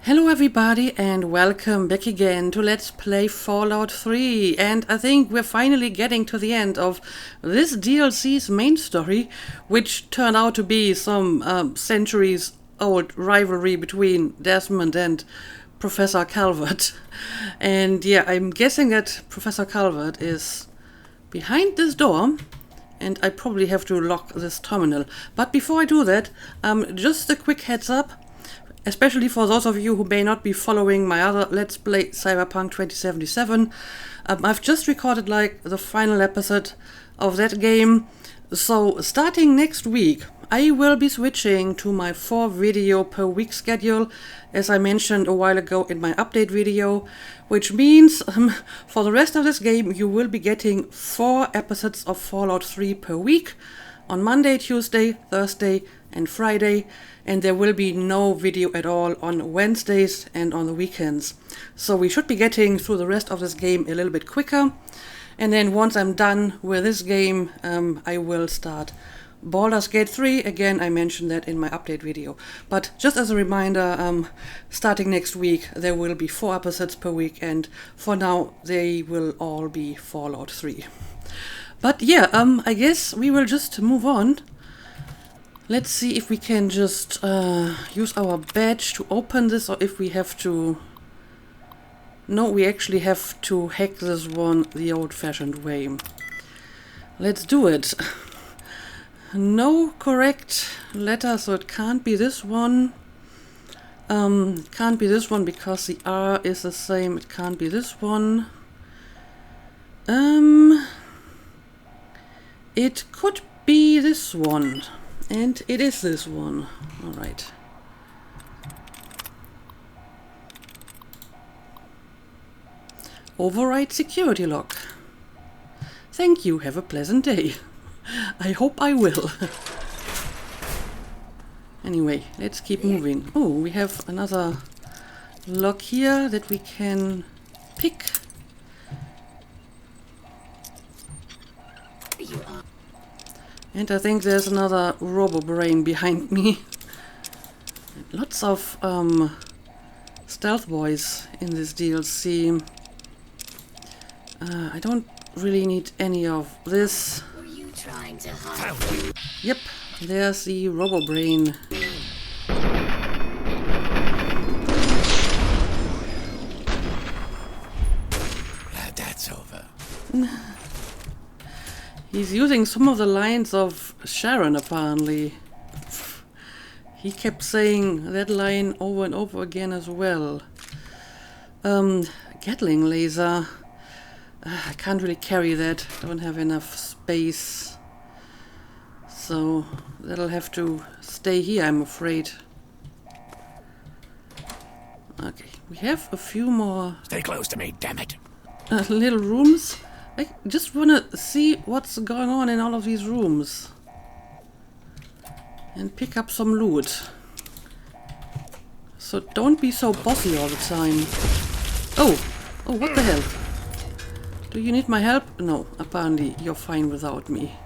Hello everybody and welcome back again to Let's Play Fallout 3, and I think we're finally getting to the end of this DLC's main story, which turned out to be some centuries old rivalry between Desmond and Professor Calvert. And yeah, I'm guessing that Professor Calvert is behind this door, and I probably have to lock this terminal. But before I do that, just a quick heads up, especially for those of you who may not be following my other Let's Play Cyberpunk 2077. I've just recorded the final episode of that game, so starting next week I will be switching to my 4 video per week schedule, as I mentioned a while ago in my update video, which means for the rest of this game you will be getting 4 episodes of Fallout 3 per week on Monday, Tuesday, Thursday and Friday, and there will be no video at all on Wednesdays and on the weekends. So we should be getting through the rest of this game a little bit quicker, and then once I'm done with this game, I will start Baldur's Gate 3. Again, I mentioned that in my update video. But just as a reminder, starting next week there will be 4 episodes per week, and for now they will all be Fallout 3. But yeah, I guess we will just move on. Let's see if we can just use our badge to open this, or if we have to... No, we actually have to hack this one the old-fashioned way. Let's do it. No correct letter, so it can't be this one. Can't be this one because the R is the same. It can't be this one. It could be this one. And it is this one. Alright. Override security lock. Thank you, have a pleasant day. I hope I will. Anyway, let's keep moving. Oh, we have another lock here that we can pick. And I think there's another RoboBrain behind me. Lots of stealth boys in this DLC. I don't really need any of this. Were you trying to hide? Yep, there's the RoboBrain. Glad that's over. He's using some of the lines of Sharon, apparently. He kept saying that line over and over again as well. Gatling laser. I can't really carry that. Don't have enough space. So that'll have to stay here, I'm afraid. Okay, we have a few more... Stay close to me, damn it. Little rooms. I just want to see what's going on in all of these rooms. And pick up some loot. So don't be so bossy all the time. Oh! Oh, what the hell? Do you need my help? No, apparently you're fine without me.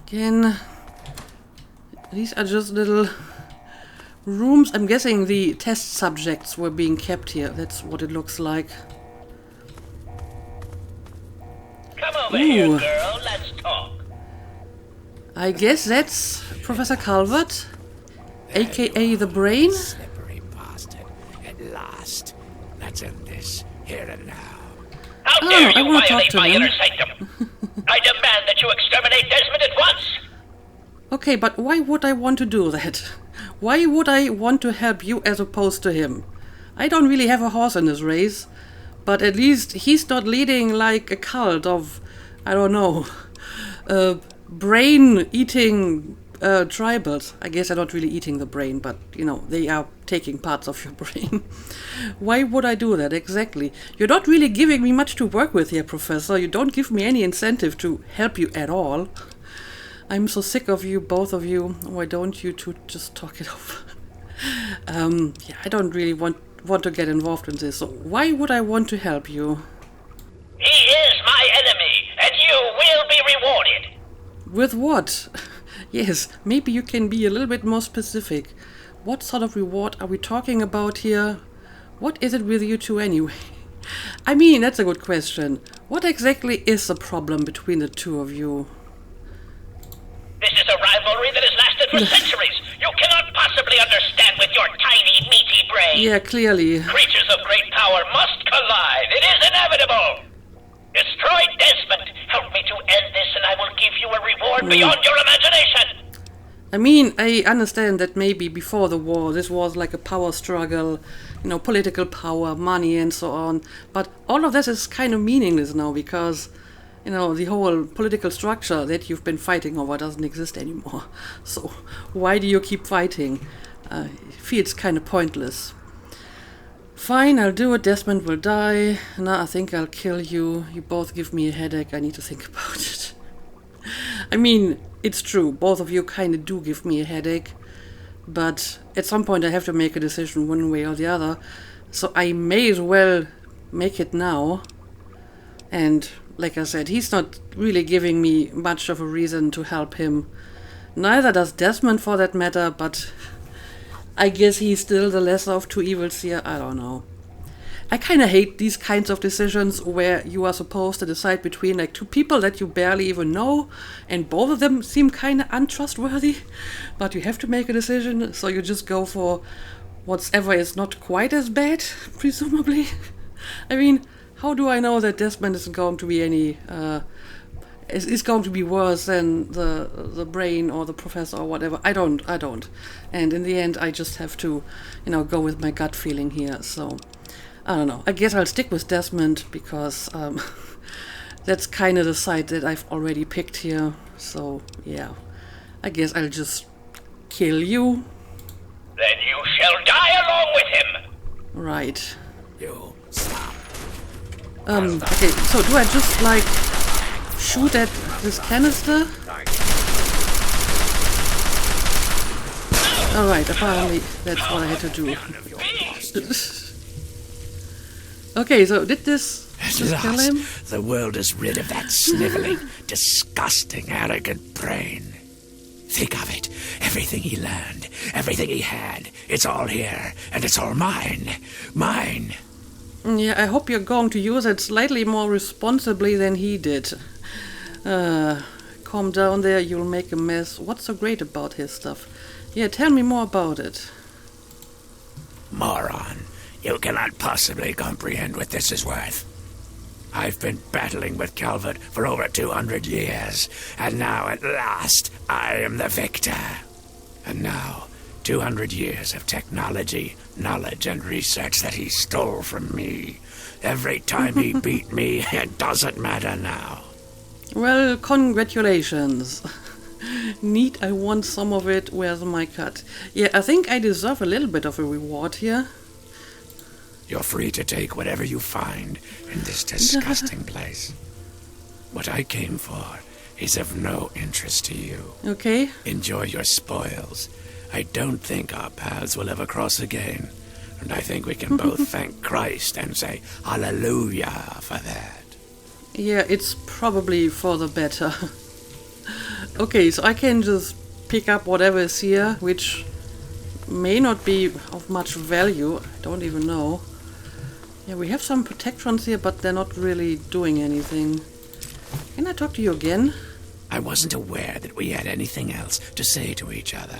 Again, these are just little rooms. I'm guessing the test subjects were being kept here. That's what it looks like. Come over here, girl. Let's talk. I guess that's Professor Calvert, aka the Brain. Slippery bastard. At last. Let's end this, here and now. How Oh, dare I you wanna talk violate to my him. inner sanctum? I demand that you exterminate Desmond at once. Okay, but why would I want to do that? Why would I want to help you as opposed to him? I don't really have a horse in this race, but at least he's not leading like a cult of, I don't know, brain-eating tribals. I guess they're not really eating the brain, but, you know, they are taking parts of your brain. Why would I do that, exactly? You're not really giving me much to work with here, Professor. You don't give me any incentive to help you at all. I'm so sick of you, both of you. Why don't you two just talk it over? Yeah, I don't really want to get involved in this, so why would I want to help you? He is my enemy, and you will be rewarded. With what? Yes, maybe you can be a little bit more specific. What sort of reward are we talking about here? What is it with you two anyway? I mean, that's a good question. What exactly is the problem between the two of you? This is a rivalry that has lasted for centuries. You cannot possibly understand with your tiny, meaty brain. Yeah, clearly. Creatures of great power must collide. It is inevitable. Destroy Desmond. Help me to end this, and I will give you a reward beyond your imagination. I mean, I understand that maybe before the war this was like a power struggle, political power, money and so on. But all of this is kind of meaningless now because, the whole political structure that you've been fighting over doesn't exist anymore. So why do you keep fighting? It feels kind of pointless. Fine, I'll do it. Desmond will die. Nah, I think I'll kill you. You both give me a headache. I need to think about it. I mean, it's true. Both of you kind of do give me a headache. But at some point I have to make a decision one way or the other. So I may as well make it now. And like I said, he's not really giving me much of a reason to help him. Neither does Desmond for that matter, but I guess he's still the lesser of two evils here. I don't know. I kind of hate these kinds of decisions where you are supposed to decide between like two people that you barely even know, and both of them seem kind of untrustworthy, but you have to make a decision, so you just go for whatever is not quite as bad, presumably. I mean, how do I know that Desmond isn't going to be is going to be worse than the brain or the professor or whatever? I don't. And in the end, I just have to, go with my gut feeling here. So, I don't know. I guess I'll stick with Desmond because that's kind of the side that I've already picked here. So, yeah. I guess I'll just kill you. Then you shall die along with him. Right. You stop. Okay, so do I just, shoot at this canister? Alright, apparently that's what I had to do. Okay, so did this At just kill him? last, the world is rid of that sniveling, disgusting, arrogant brain. Think of it. Everything he learned, everything he had, it's all here, and it's all mine. Mine. Yeah, I hope you're going to use it slightly more responsibly than he did. Calm down there, you'll make a mess. What's so great about his stuff? Yeah, tell me more about it. Moron. You cannot possibly comprehend what this is worth. I've been battling with Calvert for over 200 years, and now at last I am the victor. And now, 200 years of technology, knowledge, and research that he stole from me. Every time he beat me, it doesn't matter now. Well, congratulations. Neat, I want some of it. Where's my cut? Yeah, I think I deserve a little bit of a reward here. You're free to take whatever you find in this disgusting place. What I came for is of no interest to you. Okay. Enjoy your spoils. I don't think our paths will ever cross again, and I think we can both thank Christ and say hallelujah for that. Yeah, it's probably for the better. Okay, so I can just pick up whatever is here, which may not be of much value. I don't even know. Yeah, we have some protectrons here, but they're not really doing anything. Can I talk to you again? I wasn't aware that we had anything else to say to each other.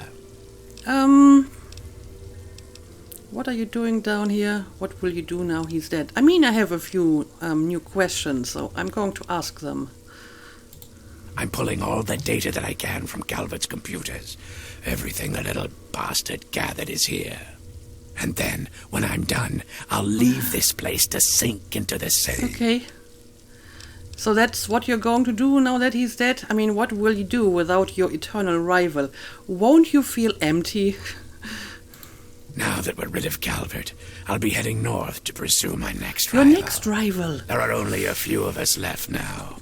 What are you doing down here? What will you do now he's dead? I mean, I have a few new questions, so I'm going to ask them. I'm pulling all the data that I can from Calvert's computers. Everything the little bastard gathered is here. And then, when I'm done, I'll leave this place to sink into the sea. Okay. So that's what you're going to do now that he's dead? I mean, what will you do without your eternal rival? Won't you feel empty? Now that we're rid of Calvert, I'll be heading north to pursue my next Your rival. next rival? There are only a few of us left now.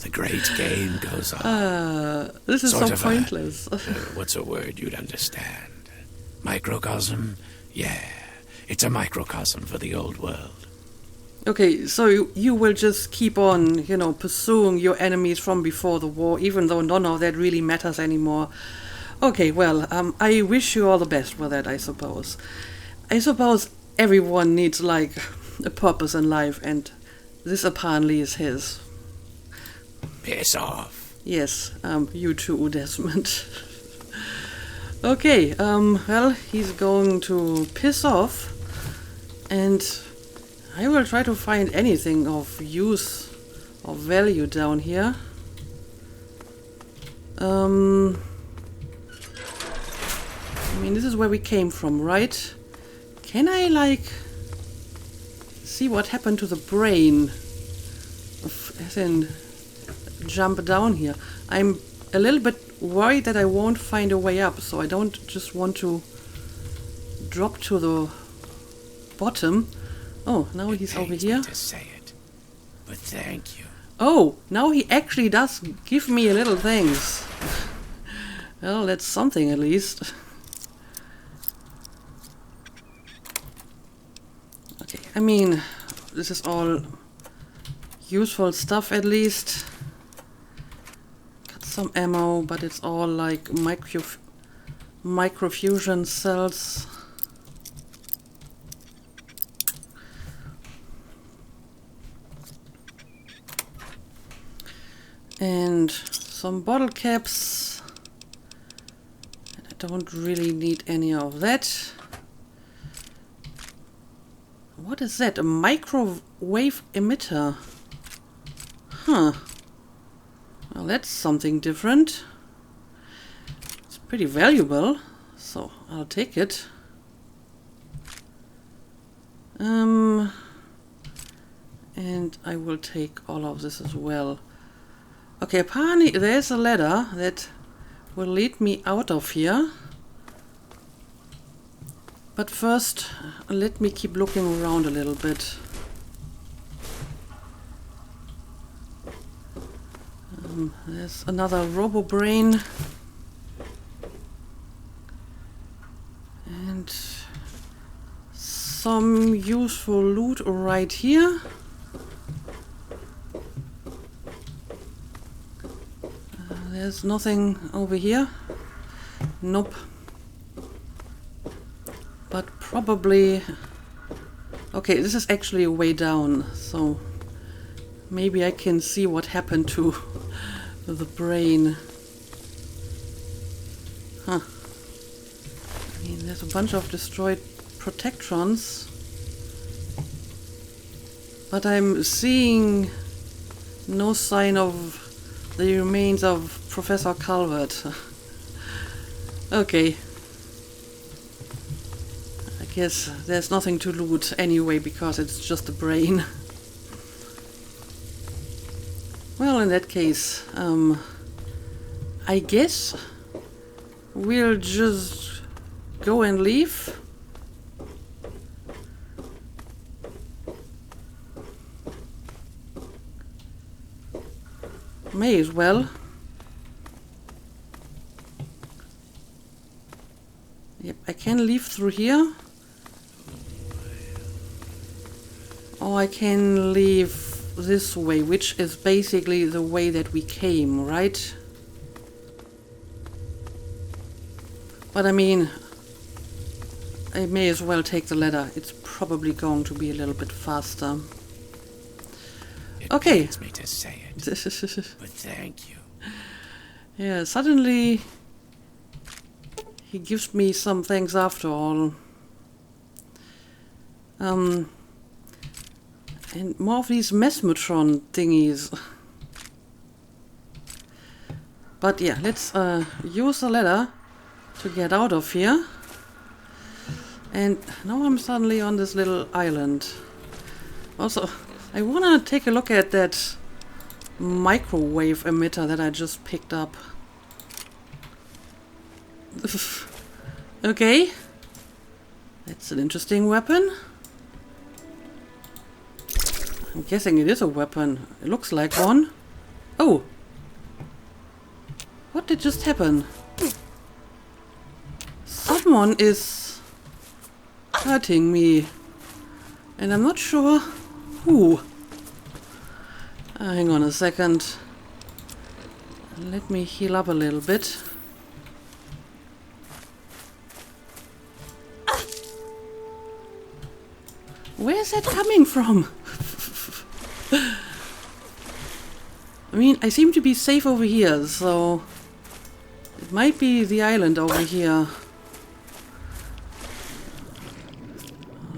The great game goes on. This is Sort so of pointless. What's a word you'd understand? Microcosm? Yeah, it's a microcosm for the old world. Okay, so you will just keep on, pursuing your enemies from before the war, even though none of that really matters anymore. Okay, well, I wish you all the best with that, I suppose. I suppose everyone needs, like, a purpose in life, and this apparently is his. Piss off. Yes, you too, Desmond. Okay, well, he's going to piss off, and I will try to find anything of use or value down here. I mean, this is where we came from, right? Can I, like, see what happened to the brain? As in, jump down here. I'm a little bit worried that I won't find a way up, so I don't just want to drop to the bottom. Oh, now he's over here. To say it, but thank you. Oh, now he actually does give me a little things. Well, that's something at least. Okay, I mean, this is all useful stuff at least. Got some ammo, but it's all like microfusion cells. And some bottle caps. I don't really need any of that. What is that? A microwave emitter. Huh. Well, that's something different. It's pretty valuable, so I'll take it. And I will take all of this as well. Okay, apparently there's a ladder that will lead me out of here. But first, let me keep looking around a little bit. There's another RoboBrain. And some useful loot right here. There's nothing over here. Nope. But probably... Okay, this is actually a way down, so maybe I can see what happened to the brain. Huh. I mean, there's a bunch of destroyed protectrons. But I'm seeing no sign of the remains of Professor Calvert. Okay. I guess there's nothing to loot anyway because it's just a brain. Well, in that case, I guess we'll just go and leave. May as well. Yep, I can leave through here. Or I can leave this way, which is basically the way that we came, right? But I mean, I may as well take the ladder. It's probably going to be a little bit faster. Okay. It pains me to say it, but thank you. Yeah, suddenly he gives me some things after all. And more of these Mesmotron thingies. But yeah, let's use the ladder to get out of here. And now I'm suddenly on this little island. Also, I wanna take a look at that microwave emitter that I just picked up. Okay. That's an interesting weapon. I'm guessing it is a weapon. It looks like one. Oh! What did just happen? Someone is hurting me. And I'm not sure who. Hang on a second. Let me heal up a little bit. Where's that coming from? I mean, I seem to be safe over here, so it might be the island over here.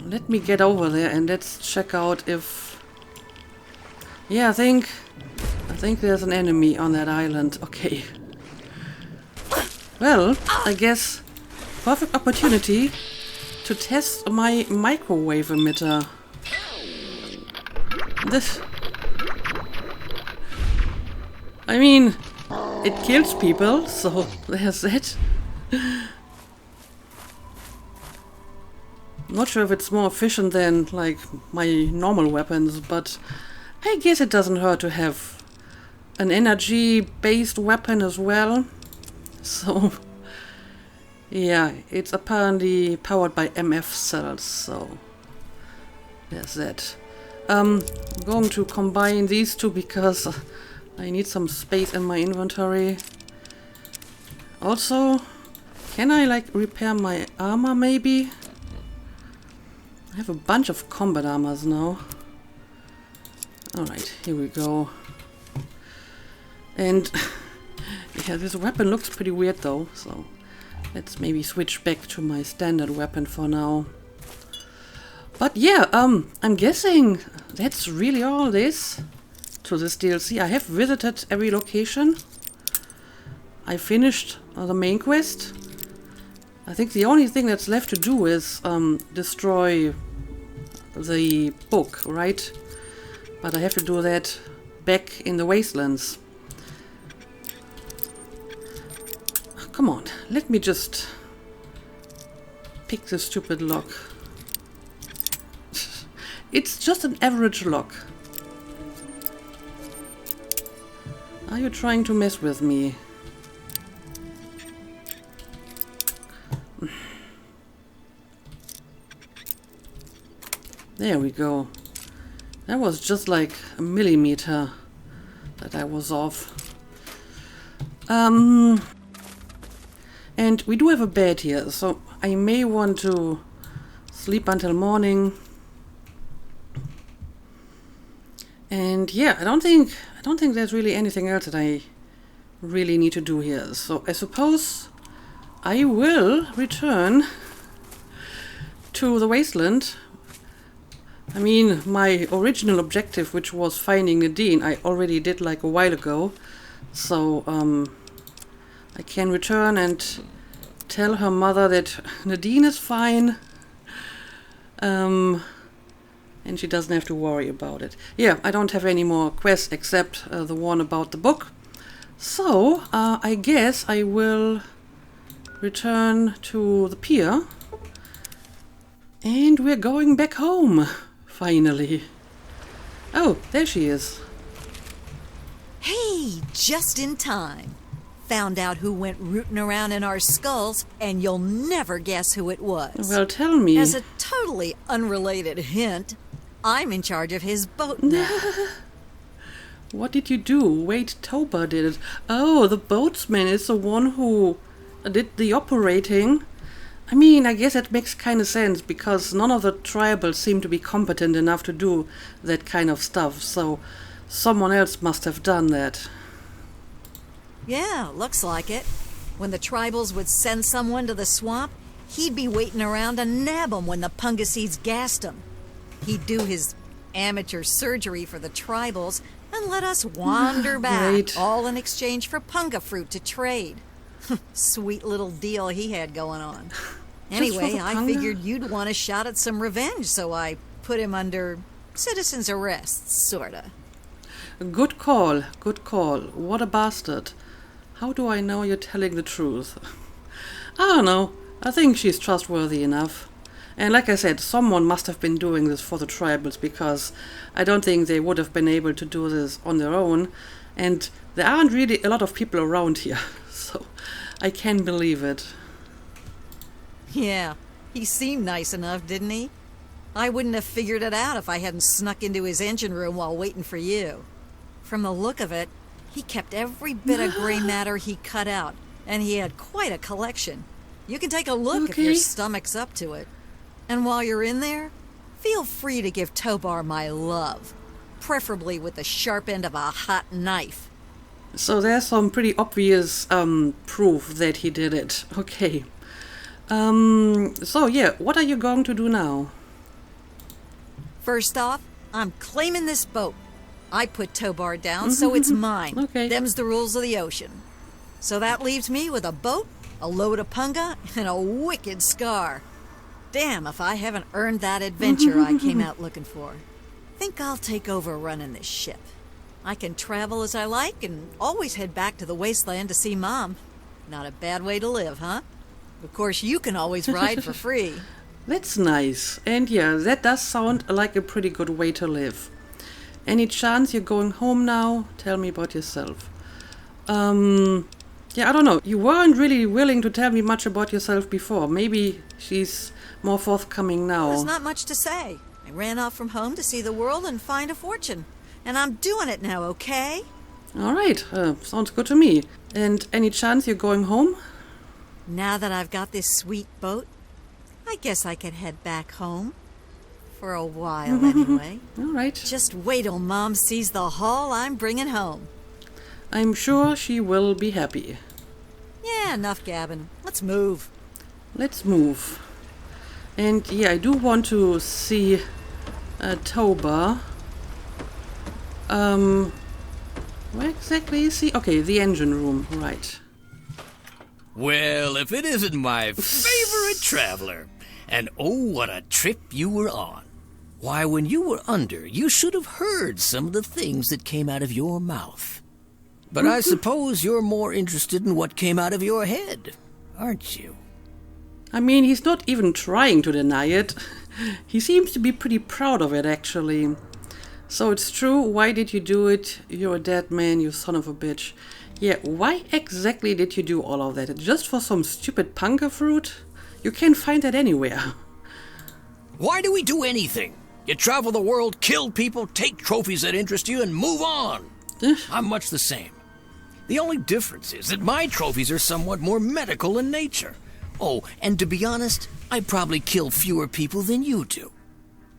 Let me get over there and let's check out if... Yeah, I think there's an enemy on that island. Okay. Well, I guess perfect opportunity to test my microwave emitter. This... I mean, it kills people, so there's that. Not sure if it's more efficient than, like, my normal weapons, but I guess it doesn't hurt to have an energy-based weapon as well. So, yeah, it's apparently powered by MF cells, so there's that. I'm going to combine these two because I need some space in my inventory. Also, can I, like, repair my armor, maybe? I have a bunch of combat armors now. Alright, here we go. And yeah, this weapon looks pretty weird though, so let's maybe switch back to my standard weapon for now. But yeah, I'm guessing that's really all this to this DLC. I have visited every location. I finished the main quest. I think the only thing that's left to do is destroy the book, right? But I have to do that back in the wastelands. Come on, let me just pick this stupid lock. It's just an average lock. Are you trying to mess with me? There we go. That was just like a millimeter that I was off. And we do have a bed here, so I may want to sleep until morning. And yeah, I don't think there's really anything else that I really need to do here. So I suppose I will return to the wasteland. I mean, my original objective, which was finding Nadine, I already did like a while ago. So I can return and tell her mother that Nadine is fine. And she doesn't have to worry about it. Yeah, I don't have any more quests except the one about the book. So, I guess I will return to the pier. And we're going back home, finally. Oh, there she is. Hey, just in time. Found out who went rooting around in our skulls, and you'll never guess who it was. Well, tell me. As a totally unrelated hint, I'm in charge of his boat now. What did you do? Wait, Toba did it. Oh, the boatsman is the one who did the operating. I mean, I guess that makes kind of sense, because none of the tribals seem to be competent enough to do that kind of stuff, so someone else must have done that. Yeah, looks like it. When the tribals would send someone to the swamp, he'd be waiting around to nab 'em when the Pungaseeds gassed 'em. He'd do his amateur surgery for the tribals and let us wander back, Right. all in exchange for punga fruit to trade. Sweet little deal he had going on. Anyway, the I punga? figured you'd want a shot at some revenge, so I put him under citizen's arrest, sorta. Good call, good call. What a bastard. How do I know you're telling the truth? I don't know. I think she's trustworthy enough. And like I said, someone must have been doing this for the tribals, because I don't think they would have been able to do this on their own. And there aren't really a lot of people around here, so I can believe it. Yeah, he seemed nice enough, didn't he? I wouldn't have figured it out if I hadn't snuck into his engine room while waiting for you. From the look of it, he kept every bit of gray matter he cut out, and he had quite a collection. You can take a look if your Okay. stomach's up to it. And while you're in there, Feel free to give Tobar my love, preferably with the sharp end of a hot knife. So there's some pretty obvious proof that he did it. Okay. So yeah, what are you going to do now? First off, I'm claiming this boat. I put Tobar down, so it's mine. Okay. Them's the rules of the ocean. So that leaves me with a boat, a load of punga, and a wicked scar. Damn if I haven't earned that adventure I came out looking for. Think I'll take over running this ship. I can travel as I like and always head back to the wasteland to see Mom. Not a bad way to live, huh? Of course, you can always ride for free. That's nice. And yeah, that does sound like a pretty good way to live. Any chance you're going home now? Tell me about yourself. Yeah, I don't know. You weren't really willing to tell me much about yourself before. Maybe she's more forthcoming now. There's not much to say. I ran off from home to see the world and find a fortune. And I'm doing it now, okay? Alright, sounds good to me. And any chance you're going home? Now that I've got this sweet boat, I guess I could head back home. For a while, anyway. Alright. Just wait till Mom sees the haul I'm bringing home. I'm sure she will be happy. Yeah, enough gabbing. Let's move. Let's move. And yeah, I do want to see Tobar. Where exactly is he? Okay, the engine room, right. Well, if it isn't my favorite traveler. And oh, what a trip you were on. Why, when you were under, you should have heard some of the things that came out of your mouth. But I suppose you're more interested in what came out of your head, aren't you? I mean, he's not even trying to deny it. He seems to be pretty proud of it, actually. So it's true, why did you do it? You're a dead man, you son of a bitch. Yeah, why exactly did you do all of that? Just for some stupid punga fruit? You can't find that anywhere. Why do we do anything? You travel the world, kill people, take trophies that interest you, and move on. I'm much the same. The only difference is that my trophies are somewhat more medical in nature. Oh, and to be honest, I probably kill fewer people than you do.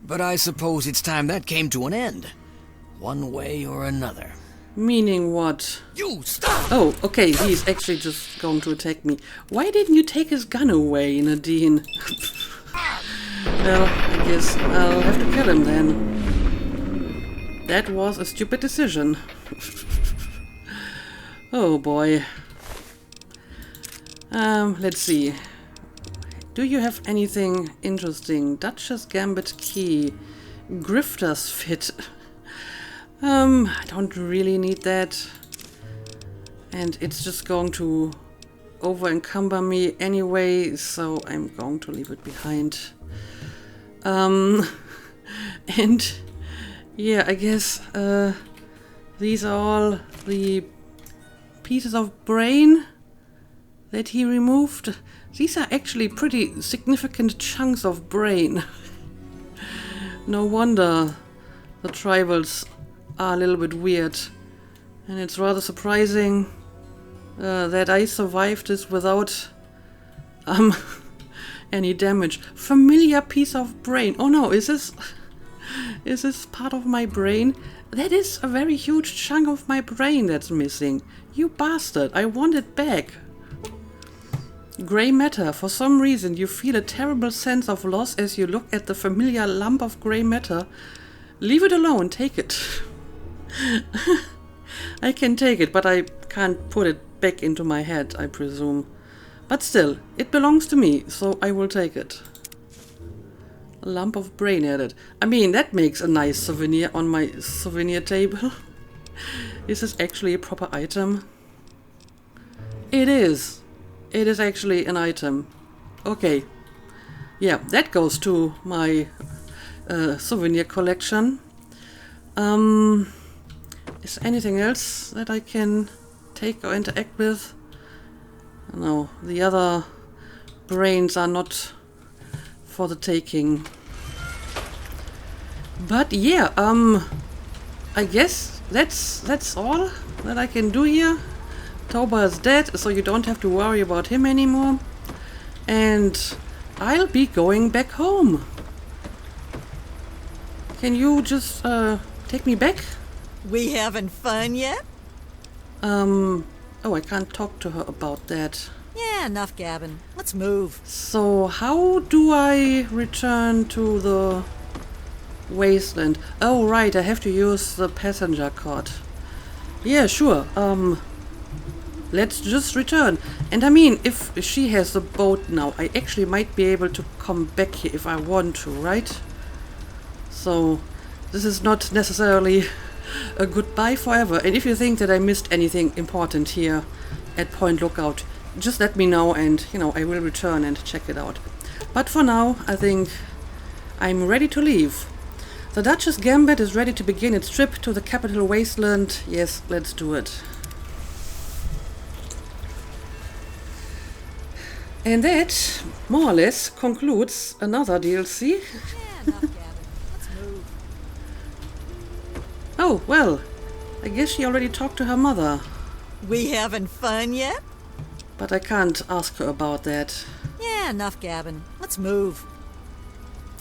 But I suppose it's time that came to an end. One way or another. Meaning what? You stop! Oh, okay, he's actually just going to attack me. Why didn't you take his gun away, Nadine? Well, I guess I'll have to kill him then. That was a stupid decision. Oh boy. Let's see. Do you have anything interesting? Duchess Gambit Key. Grifter's Fit. I don't really need that. And it's just going to over-encumber me anyway, so I'm going to leave it behind. And yeah, I guess these are all the pieces of brain that he removed. These are actually pretty significant chunks of brain. No wonder the tribals are a little bit weird. And it's rather surprising that I survived this without any damage. Familiar piece of brain. Oh no, is this part of my brain? That is a very huge chunk of my brain that's missing. You bastard, I want it back. Grey matter. For some reason you feel a terrible sense of loss as you look at the familiar lump of grey matter. Leave it alone, take it. I can take it, but I can't put it back into my head, I presume. But still, it belongs to me, so I will take it. A lump of brain added. I mean, that makes a nice souvenir on my souvenir table. Is this actually a proper item? It is. It is actually an item. Okay. Yeah, that goes to my souvenir collection. Is there anything else that I can take or interact with? No, the other brains are not for the taking. But yeah, I guess that's all that I can do here. Tobar is dead, so you don't have to worry about him anymore. And I'll be going back home. can you just take me back? We having fun yet? Oh, I can't talk to her about that. Yeah, enough gabbing. Let's move. So, how do I return to the wasteland? Oh, right, I have to use the passenger card. Yeah, sure. Let's just return. And I mean, if she has the boat now, I actually might be able to come back here if I want to, right? So, this is not necessarily a goodbye forever. And if you think that I missed anything important here at Point Lookout, just let me know and, you know, I will return and check it out. But for now, I think I'm ready to leave. The Duchess Gambit is ready to begin its trip to the capital wasteland. Yes, let's do it. And that, more or less, concludes another DLC. Yeah, enough gabbing. Let's move. Oh, well, I guess she already talked to her mother. We having fun yet? But I can't ask her about that. Yeah, enough gabbing. Let's move.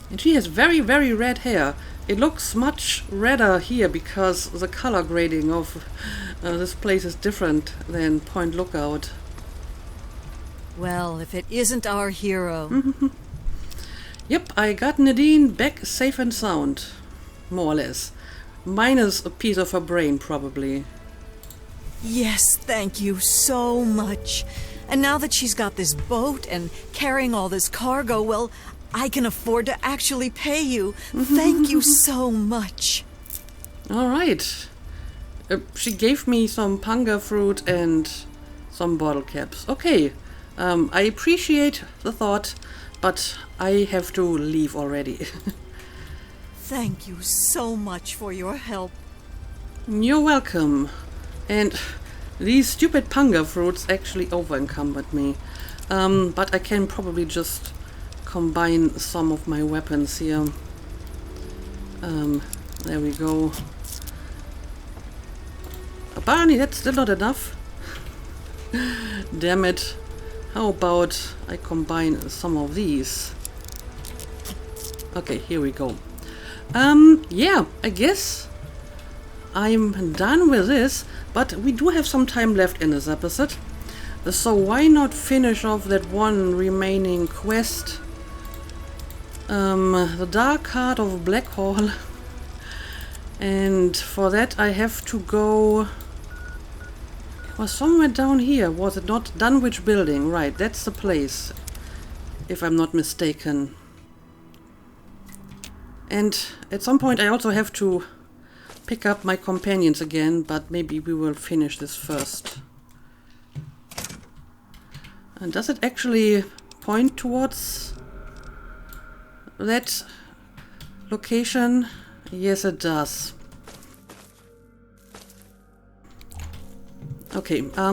And she has very, very red hair. It looks much redder here because the color grading of this place is different than Point Lookout. Well, if it isn't our hero. Yep, I got Nadine back safe and sound. More or less. Minus a piece of her brain, probably. Yes, thank you so much. And now that she's got this boat and carrying all this cargo, well, I can afford to actually pay you. Thank you so much. All right. She gave me some panga fruit and some bottle caps. Okay. I appreciate the thought, but I have to leave already. Thank you so much for your help. You're welcome. And these stupid panga fruits actually over-encumbered me. But I can probably just combine some of my weapons here. There we go. Apparently that's still not enough. Damn it. How about I combine some of these? Okay, here we go. Yeah, I guess I'm done with this, but we do have some time left in this episode. So why not finish off that one remaining quest? The Dark Heart of Blackhall. And for that I have to go... It was somewhere down here, was it not? Dunwich Building, right, that's the place, if I'm not mistaken. And at some point I also have to pick up my companions again, but maybe we will finish this first. And does it actually point towards that location? Yes, it does. Okay, I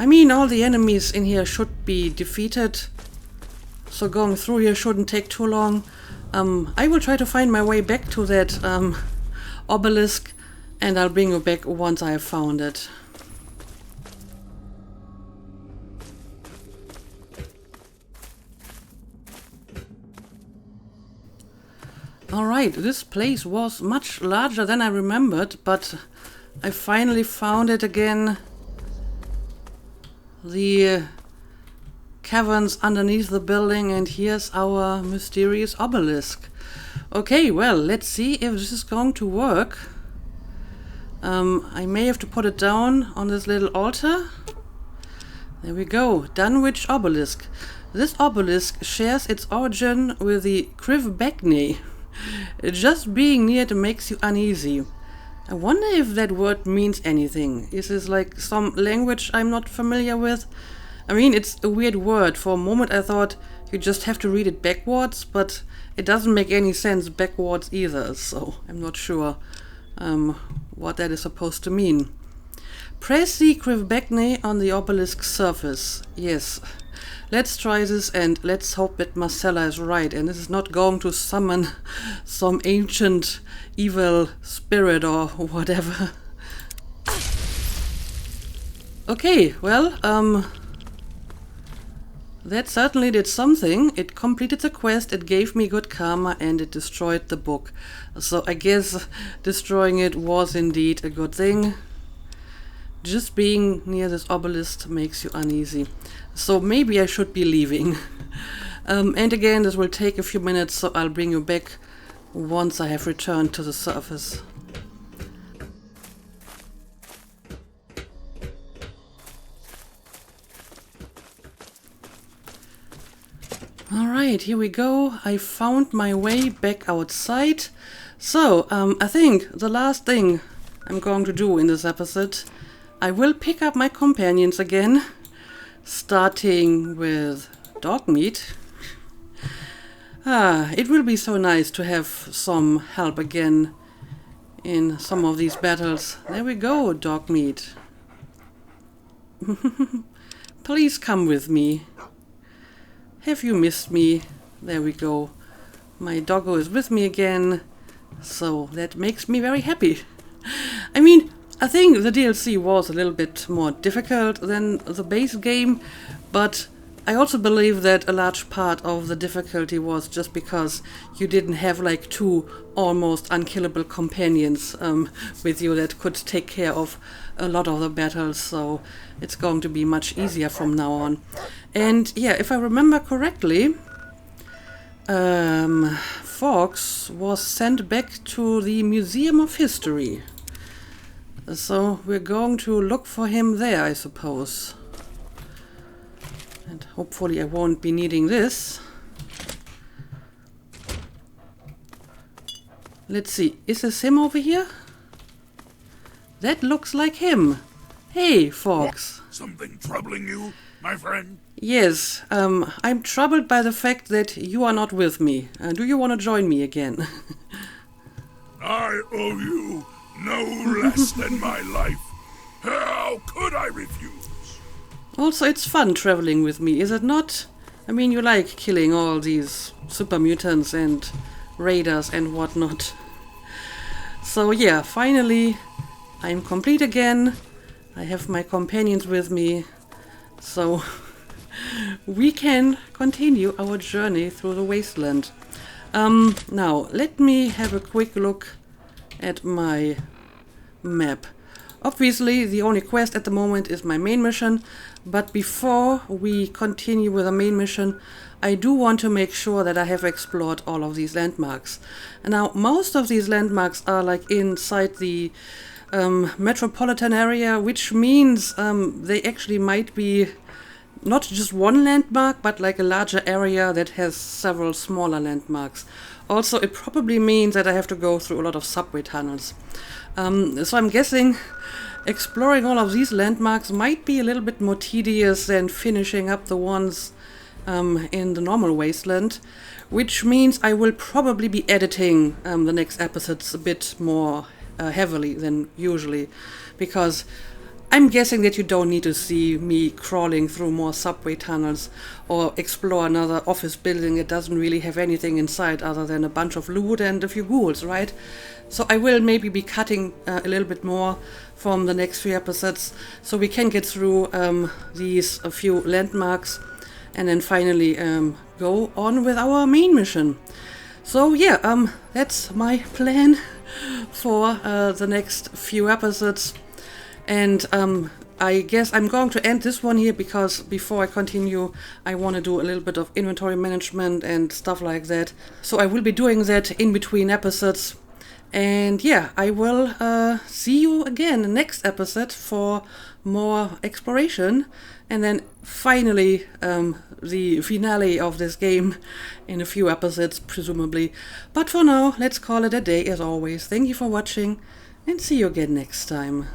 mean, all the enemies in here should be defeated, so going through here shouldn't take too long. I will try to find my way back to that obelisk, and I'll bring you back once I have found it. Alright, this place was much larger than I remembered, but I finally found it again. The caverns underneath the building, and here's our mysterious obelisk. Okay, well, let's see if this is going to work. I may have to put it down on this little altar. There we go, Dunwich Obelisk. This obelisk shares its origin with the Crivbecne. Just being near it makes you uneasy. I wonder if that word means anything. Is this like some language I'm not familiar with? I mean, it's a weird word. For a moment I thought you just have to read it backwards, but it doesn't make any sense backwards either, so I'm not sure what that is supposed to mean. Press the Crivbecne on the obelisk surface. Yes. Let's try this, and let's hope that Marcella is right and this is not going to summon some ancient evil spirit or whatever. that certainly did something. It completed the quest, it gave me good karma, and it destroyed the book. So I guess destroying it was indeed a good thing. Just being near this obelisk makes you uneasy. So maybe I should be leaving. And again, this will take a few minutes, so I'll bring you back once I have returned to the surface. Alright, here we go. I found my way back outside. So, I think the last thing I'm going to do in this episode, I will pick up my companions again, starting with Dogmeat. It will be so nice to have some help again in some of these battles. There we go, Dogmeat. Please come with me. Have you missed me? There we go. My doggo is with me again, so that makes me very happy. I mean, I think the DLC was a little bit more difficult than the base game, but I also believe that a large part of the difficulty was just because you didn't have like two almost unkillable companions with you that could take care of a lot of the battles, so it's going to be much easier from now on. And yeah, if I remember correctly, Fox was sent back to the Museum of History. So we're going to look for him there, I suppose. And hopefully I won't be needing this. Let's see, is this him over here? That looks like him. Hey, Fox. Something troubling you, my friend? Yes, I'm troubled by the fact that you are not with me. Do you want to join me again? I owe you no less than my life. How could I refuse? Also, it's fun traveling with me, is it not? I mean, you like killing all these super mutants and raiders and whatnot. So yeah, finally, I'm complete again. I have my companions with me. So we can continue our journey through the wasteland. Now, let me have a quick look at my map. Obviously, the only quest at the moment is my main mission, but before we continue with the main mission, I do want to make sure that I have explored all of these landmarks. Now, most of these landmarks are like inside the metropolitan area, which means they actually might be not just one landmark, but like a larger area that has several smaller landmarks. Also, it probably means that I have to go through a lot of subway tunnels. So I'm guessing exploring all of these landmarks might be a little bit more tedious than finishing up the ones in the normal wasteland, which means I will probably be editing the next episodes a bit more heavily than usually, because I'm guessing that you don't need to see me crawling through more subway tunnels or explore another office building that doesn't really have anything inside other than a bunch of loot and a few ghouls, right? So I will maybe be cutting a little bit more from the next few episodes so we can get through these few landmarks and then finally go on with our main mission. So yeah, that's my plan for the next few episodes. And I guess I'm going to end this one here because before I continue, I want to do a little bit of inventory management and stuff like that. So I will be doing that in between episodes. And yeah, I will see you again next episode for more exploration. And then finally, the finale of this game in a few episodes, presumably. But for now, let's call it a day as always. Thank you for watching and see you again next time.